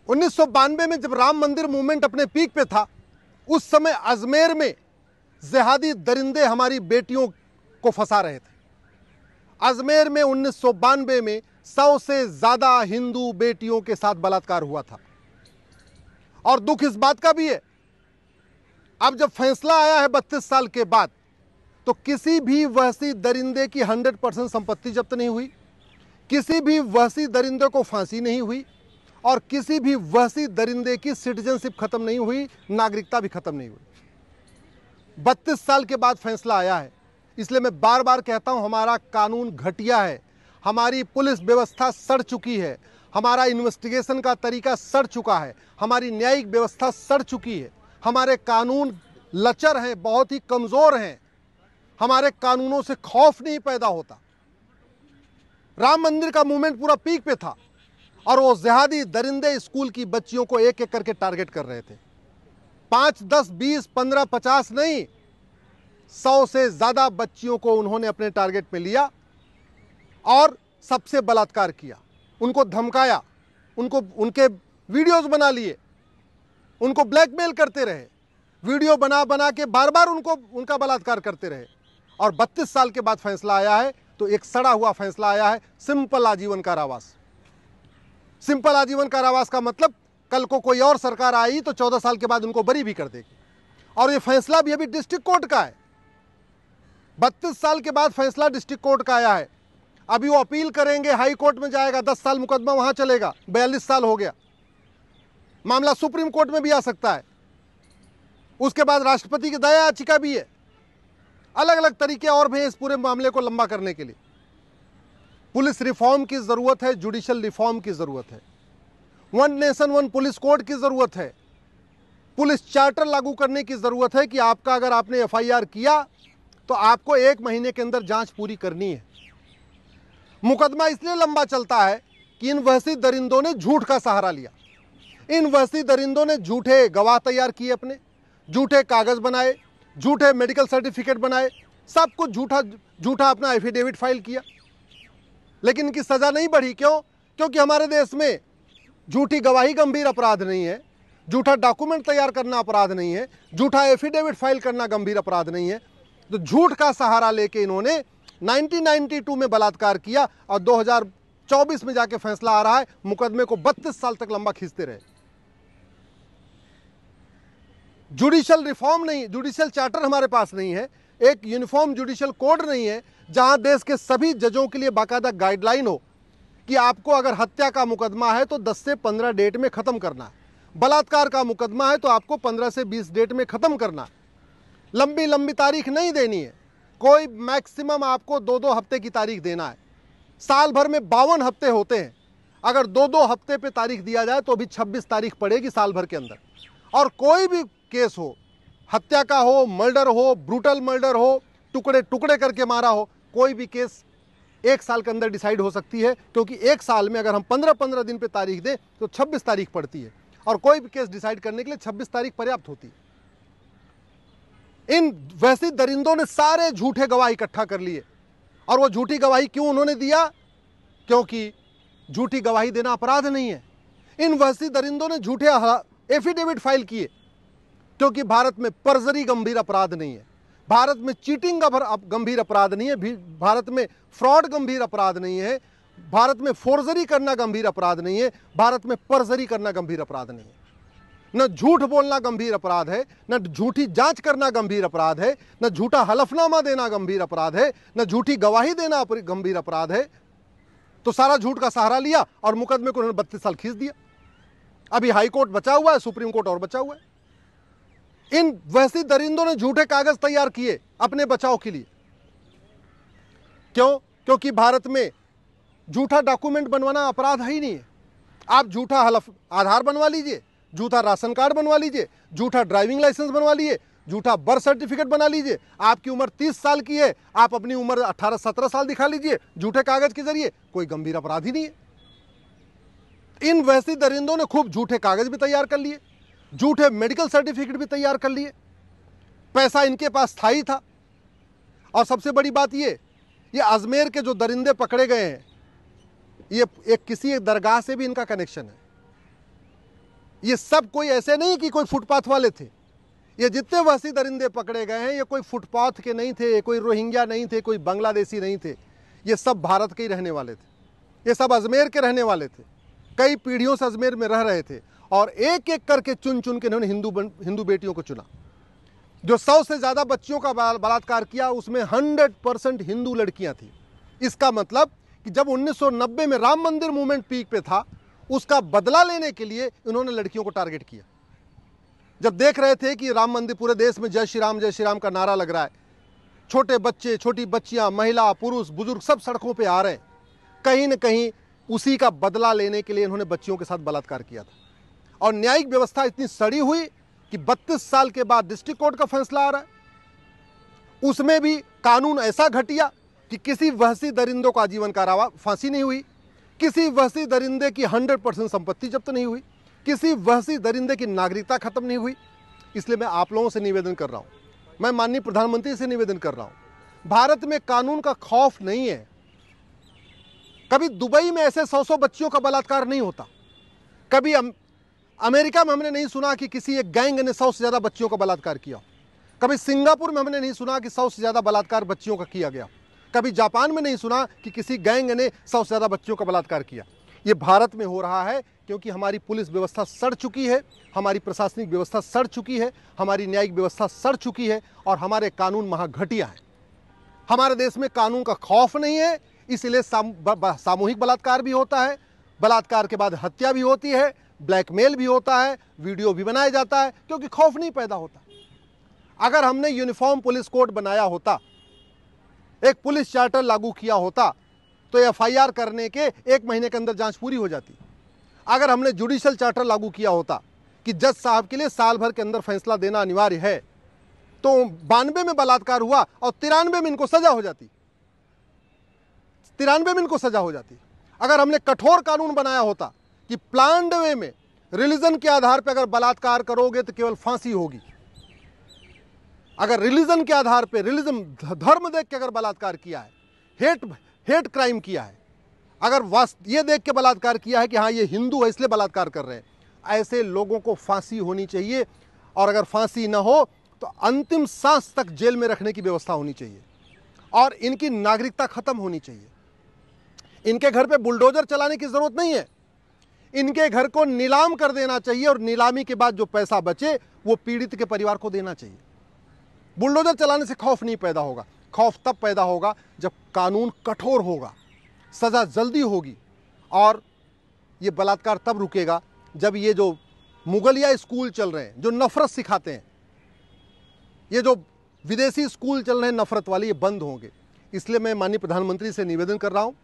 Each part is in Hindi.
1992 में जब राम मंदिर मूवमेंट अपने पीक पे था, उस समय अजमेर में जिहादी दरिंदे हमारी बेटियों को फंसा रहे थे। अजमेर में 1992 में 100 से ज्यादा हिंदू बेटियों के साथ बलात्कार हुआ था। और दुख इस बात का भी है, अब जब फैसला आया है 32 साल के बाद, तो किसी भी वहशी दरिंदे की 100% संपत्ति जब्त नहीं हुई, किसी भी वहशी दरिंदे को फांसी नहीं हुई, और किसी भी वहशी दरिंदे की सिटीजनशिप खत्म नहीं हुई, नागरिकता भी खत्म नहीं हुई। 32 साल के बाद फैसला आया है। इसलिए मैं बार बार कहता हूं, हमारा कानून घटिया है, हमारी पुलिस व्यवस्था सड़ चुकी है, हमारा इन्वेस्टिगेशन का तरीका सड़ चुका है, हमारी न्यायिक व्यवस्था सड़ चुकी है, हमारे कानून लचर हैं, बहुत ही कमजोर हैं, हमारे कानूनों से खौफ नहीं पैदा होता। राम मंदिर का मूवमेंट पूरा पीक पे था और वो जिहादी दरिंदे स्कूल की बच्चियों को एक एक करके टारगेट कर रहे थे। 5, 10, 20, 15, 50 नहीं, 100 से ज्यादा बच्चियों को उन्होंने अपने टारगेट पे लिया और सबसे बलात्कार किया, उनको धमकाया, उनके वीडियोस बना लिए, उनको ब्लैकमेल करते रहे, वीडियो बना बना के बार बार उनका बलात्कार करते रहे। और 32 साल के बाद फैसला आया है, तो एक सड़ा हुआ फैसला आया है, सिंपल आजीवन कारावास। सिंपल आजीवन कारावास का मतलब कल को कोई और सरकार आई तो 14 साल के बाद उनको बरी भी कर देगी। और ये फैसला भी अभी डिस्ट्रिक्ट कोर्ट का है, 32 साल के बाद फैसला डिस्ट्रिक्ट कोर्ट का आया है। अभी वो अपील करेंगे, हाई कोर्ट में जाएगा, 10 साल मुकदमा वहां चलेगा, 42 साल हो गया, मामला सुप्रीम कोर्ट में भी आ सकता है, उसके बाद राष्ट्रपति की दया याचिका भी है, अलग अलग तरीके और भी इस पूरे मामले को लंबा करने के लिए। पुलिस रिफॉर्म की जरूरत है, जुडिशियल रिफॉर्म की जरूरत है, one nation one police code की जरूरत है, पुलिस चार्टर लागू करने की जरूरत है कि आपका अगर आपने एफआईआर किया तो आपको 1 महीने के अंदर जांच पूरी करनी है। मुकदमा इसलिए लंबा चलता है कि इन वहशी दरिंदों ने झूठ का सहारा लिया, इन वहशी दरिंदों ने झूठे गवाह तैयार किए, अपने झूठे कागज बनाए, झूठे मेडिकल सर्टिफिकेट बनाए, सब कुछ झूठा अपना एफिडेविट फाइल किया, लेकिन इनकी सजा नहीं बढ़ी। क्यों? क्योंकि हमारे देश में झूठी गवाही गंभीर अपराध नहीं है, झूठा डॉक्यूमेंट तैयार करना अपराध नहीं है, झूठा एफिडेविट फाइल करना गंभीर अपराध नहीं है। तो झूठ का सहारा लेके इन्होंने 1992 में बलात्कार किया और 2024 में जाके फैसला आ रहा है, मुकदमे को 32 साल तक लंबा खींचते रहे। जुडिशियल रिफॉर्म नहीं, जुडिशियल चार्टर हमारे पास नहीं है, एक यूनिफॉर्म जुडिशियल कोड नहीं है जहां देश के सभी जजों के लिए बाकायदा गाइडलाइन हो कि आपको अगर हत्या का मुकदमा है तो 10 से 15 डेट में खत्म करना है, बलात्कार का मुकदमा है तो आपको 15 से 20 डेट में खत्म करना है, लंबी लंबी तारीख नहीं देनी है, कोई मैक्सिमम आपको 2-2 हफ्ते की तारीख देना है। साल भर में 52 हफ्ते होते हैं, अगर 2-2 हफ्ते पे तारीख दिया जाए तो अभी 26 तारीख पड़ेगी साल भर के अंदर। और कोई भी केस हो, हत्या का हो, मर्डर हो, ब्रूटल मर्डर हो, टुकड़े टुकड़े करके मारा हो, कोई भी केस 1 साल के अंदर डिसाइड हो सकती है, क्योंकि 1 साल में अगर हम 15-15 दिन पे तारीख दें तो 26 तारीख पड़ती है, और कोई भी केस डिसाइड करने के लिए 26 तारीख पर्याप्त होती है। इन वैसी दरिंदों ने सारे झूठे गवाह इकट्ठा कर लिए, और वो झूठी गवाही क्यों उन्होंने दिया? क्योंकि झूठी गवाही देना अपराध नहीं है। इन वैसी दरिंदों ने झूठे एफिडेविट फाइल किए, क्योंकि भारत में परजरी गंभीर अपराध नहीं है, भारत में चीटिंग गंभीर अपराध नहीं है, भारत में फ्रॉड गंभीर अपराध नहीं है, भारत में फोर्जरी करना गंभीर अपराध नहीं है, भारत में परजरी करना गंभीर अपराध नहीं है। न झूठ बोलना गंभीर अपराध है, न झूठी जांच करना गंभीर अपराध है, न झूठा हलफनामा देना गंभीर अपराध है, न झूठी गवाही देना गंभीर अपराध है। तो सारा झूठ का सहारा लिया और मुकदमे को उन्होंने 32 साल खींच दिया। अभी हाई कोर्ट बचा हुआ है, सुप्रीम कोर्ट और बचा हुआ है। इन वैसी दरिंदों ने झूठे कागज तैयार किए अपने बचाव के लिए। क्यों? क्योंकि भारत में झूठा डॉक्यूमेंट बनवाना अपराध ही नहीं है। आप झूठा आधार बनवा लीजिए, झूठा राशन कार्ड बनवा लीजिए, झूठा ड्राइविंग लाइसेंस बनवा लीजिए, झूठा बर्थ सर्टिफिकेट बना लीजिए। आपकी उम्र 30 साल की है, आप अपनी उम्र 18-17 साल दिखा लीजिए झूठे कागज के जरिए, कोई गंभीर अपराध ही नहीं है। इन वैसी दरिंदों ने खूब झूठे कागज भी तैयार कर लिए, झूठे मेडिकल सर्टिफिकेट भी तैयार कर लिए, पैसा इनके पास था ही था। और सबसे बड़ी बात ये अजमेर के जो दरिंदे पकड़े गए हैं, ये किसी एक दरगाह से भी इनका कनेक्शन है। ये सब कोई ऐसे नहीं कि कोई फुटपाथ वाले थे। ये जितने वहशी दरिंदे पकड़े गए हैं ये कोई फुटपाथ के नहीं थे, कोई रोहिंग्या नहीं थे, कोई बांग्लादेशी नहीं थे। ये सब भारत के ही रहने वाले थे, ये सब अजमेर के रहने वाले थे, कई पीढ़ियों से अजमेर में रह रहे थे। और एक एक करके चुन चुन के इन्होंने हिंदू बेटियों को चुना। जो 100 से ज़्यादा बच्चियों का बलात्कार किया उसमें 100% हिंदू लड़कियां थी। इसका मतलब कि जब 1990 में राम मंदिर मूवमेंट पीक पे था, उसका बदला लेने के लिए इन्होंने लड़कियों को टारगेट किया। जब देख रहे थे कि राम मंदिर पूरे देश में जय श्री राम का नारा लग रहा है, छोटे बच्चे, छोटी बच्चियां, महिला, पुरुष, बुजुर्ग सब सड़कों पे आ रहे हैं, कहीं न कहीं उसी का बदला लेने के लिए इन्होंने बच्चियों के साथ बलात्कार किया था। और न्यायिक व्यवस्था इतनी सड़ी हुई कि 32 साल के बाद डिस्ट्रिक्ट कोर्ट का फैसला आ रहा है, उसमें भी कानून ऐसा घटिया कि किसी वहशी दरिंदों का आजीवन कारावास, फांसी नहीं हुई, किसी वहशी दरिंदे की 100% संपत्ति जब्त नहीं हुई, किसी वहशी दरिंदे की नागरिकता खत्म नहीं हुई। इसलिए मैं आप लोगों से निवेदन कर रहा हूं, मैं माननीय प्रधानमंत्री से निवेदन कर रहा हूं, भारत में कानून का खौफ नहीं है। कभी दुबई में ऐसे 100 बच्चियों का बलात्कार नहीं होता, कभी अमेरिका में हमने नहीं सुना कि किसी एक गैंग ने 100 से ज़्यादा बच्चियों का बलात्कार किया, कभी सिंगापुर में हमने नहीं सुना कि 100 से ज़्यादा बलात्कार बच्चियों का किया गया, कभी जापान में नहीं सुना कि किसी गैंग ने 100 से ज़्यादा बच्चियों का बलात्कार किया। ये भारत में हो रहा है क्योंकि हमारी पुलिस व्यवस्था सड़ चुकी है, हमारी प्रशासनिक व्यवस्था सड़ चुकी है, हमारी न्यायिक व्यवस्था सड़ चुकी है और हमारे कानून महाघटिया हैं। हमारे देश में कानून का खौफ नहीं है, इसलिए सामूहिक बलात्कार भी होता है, बलात्कार के बाद हत्या भी होती है, ब्लैकमेल भी होता है, वीडियो भी बनाया जाता है, क्योंकि खौफ नहीं पैदा होता। अगर हमने यूनिफॉर्म पुलिस कोड बनाया होता, एक पुलिस चार्टर लागू किया होता, तो एफआईआर करने के 1 महीने के अंदर जांच पूरी हो जाती। अगर हमने जुडिशियल चार्टर लागू किया होता कि जज साहब के लिए साल भर के अंदर फैसला देना अनिवार्य है, तो 92 में बलात्कार हुआ और 93 में इनको सजा हो जाती, 93 में इनको सजा हो जाती। अगर हमने कठोर कानून बनाया होता कि प्लान्ड वे में रिलीजन के आधार पर अगर बलात्कार करोगे तो केवल फांसी होगी, अगर रिलीजन के आधार पे, रिलीजन धर्म देख के अगर बलात्कार किया है, हेट क्राइम किया है, अगर ये देख के बलात्कार किया है कि हाँ ये हिंदू है इसलिए बलात्कार कर रहे हैं, ऐसे लोगों को फांसी होनी चाहिए। और अगर फांसी ना हो तो अंतिम सांस तक जेल में रखने की व्यवस्था होनी चाहिए और इनकी नागरिकता खत्म होनी चाहिए। इनके घर पे बुलडोजर चलाने की जरूरत नहीं है, इनके घर को नीलाम कर देना चाहिए और नीलामी के बाद जो पैसा बचे वो पीड़ित के परिवार को देना चाहिए। बुलडोजर चलाने से खौफ नहीं पैदा होगा, खौफ तब पैदा होगा जब कानून कठोर होगा, सज़ा जल्दी होगी। और ये बलात्कार तब रुकेगा जब ये जो मुगलिया स्कूल चल रहे हैं जो नफरत सिखाते हैं, ये जो विदेशी स्कूल चल रहे हैं नफरत वाले, ये बंद होंगे। इसलिए मैं माननीय प्रधानमंत्री से निवेदन कर रहा हूँ,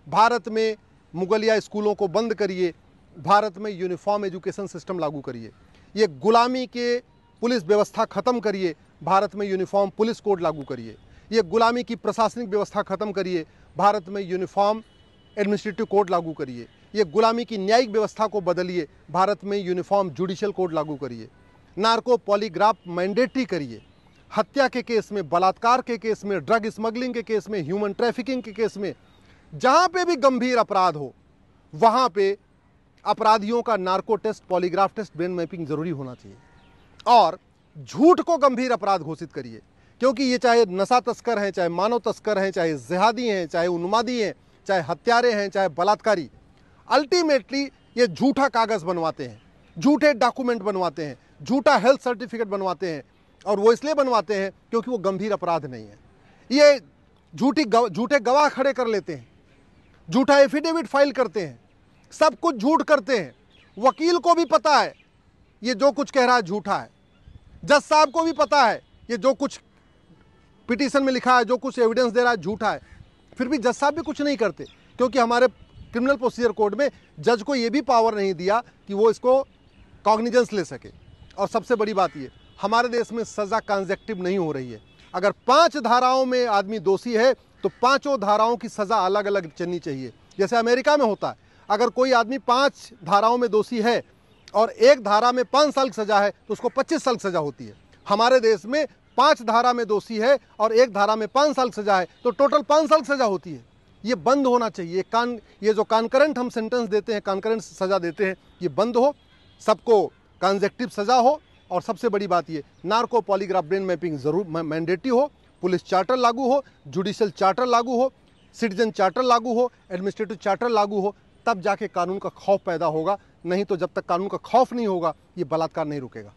भारत में मुगलिया स्कूलों को बंद करिए, भारत में यूनिफॉर्म एजुकेशन सिस्टम लागू करिए, ये गुलामी के पुलिस व्यवस्था ख़त्म करिए, भारत में यूनिफॉर्म पुलिस कोड लागू करिए, ये गुलामी की प्रशासनिक व्यवस्था ख़त्म करिए, भारत में यूनिफॉर्म एडमिनिस्ट्रेटिव कोड लागू करिए, ये गुलामी की न्यायिक व्यवस्था को बदलिए, भारत में यूनिफॉर्म जुडिशियल कोड लागू करिए, नार्को पॉलीग्राफ मैंडेटरी करिए, हत्या के केस में, बलात्कार के केस में, ड्रग स्मगलिंग के केस में, ह्यूमन ट्रैफिकिंग के केस में, जहाँ पे भी गंभीर अपराध हो वहाँ पे अपराधियों का narco test, polygraph test, brain mapping जरूरी होना चाहिए। और झूठ को गंभीर अपराध घोषित करिए, क्योंकि ये चाहे नशा तस्कर हैं, चाहे मानव तस्कर हैं, चाहे जिहादी हैं, चाहे उन्मादी हैं, चाहे हत्यारे हैं, चाहे बलात्कारी, अल्टीमेटली ये झूठा कागज़ बनवाते हैं, झूठे डॉक्यूमेंट बनवाते हैं, झूठा हेल्थ सर्टिफिकेट बनवाते हैं। और वो इसलिए बनवाते हैं क्योंकि वो गंभीर अपराध नहीं है। ये झूठे गवाह खड़े कर लेते हैं, झूठा एफिडेविट फाइल करते हैं, सब कुछ झूठ करते हैं। वकील को भी पता है ये जो कुछ कह रहा है झूठा है, जज साहब को भी पता है ये जो कुछ पिटीशन में लिखा है, जो कुछ एविडेंस दे रहा है झूठा है, फिर भी जज साहब भी कुछ नहीं करते, क्योंकि हमारे क्रिमिनल प्रोसीजर कोड में जज को ये भी पावर नहीं दिया कि वो इसको कॉग्निजेंस ले सके। और सबसे बड़ी बात ये, हमारे देश में सज़ा कंसेक्टिव नहीं हो रही है। अगर 5 धाराओं में आदमी दोषी है तो 5 धाराओं की सज़ा अलग अलग चलनी चाहिए, जैसे अमेरिका में होता है। अगर कोई आदमी 5 धाराओं में दोषी है और एक धारा में 5 साल की सज़ा है तो उसको 25 साल की सज़ा होती है। हमारे देश में 5 धारा में दोषी है और एक धारा में 5 साल की सज़ा है तो टोटल 5 साल की सज़ा होती है। ये बंद होना चाहिए। ये जो कॉन्करेंट हम सेंटेंस देते हैं, कॉन्करेंट सज़ा देते हैं, ये बंद हो। सबको कंजेक्टिव सजा हो, और सबसे बड़ी बात ये नार्को पॉलीग्राफ ब्रेन मैपिंग जरूर मैंडेटरी हो, पुलिस चार्टर लागू हो, जुडिशियल चार्टर लागू हो, सिटीजन चार्टर लागू हो, एडमिनिस्ट्रेटिव चार्टर लागू हो, तब जाके कानून का खौफ पैदा होगा। नहीं तो जब तक कानून का खौफ नहीं होगा ये बलात्कार नहीं रुकेगा।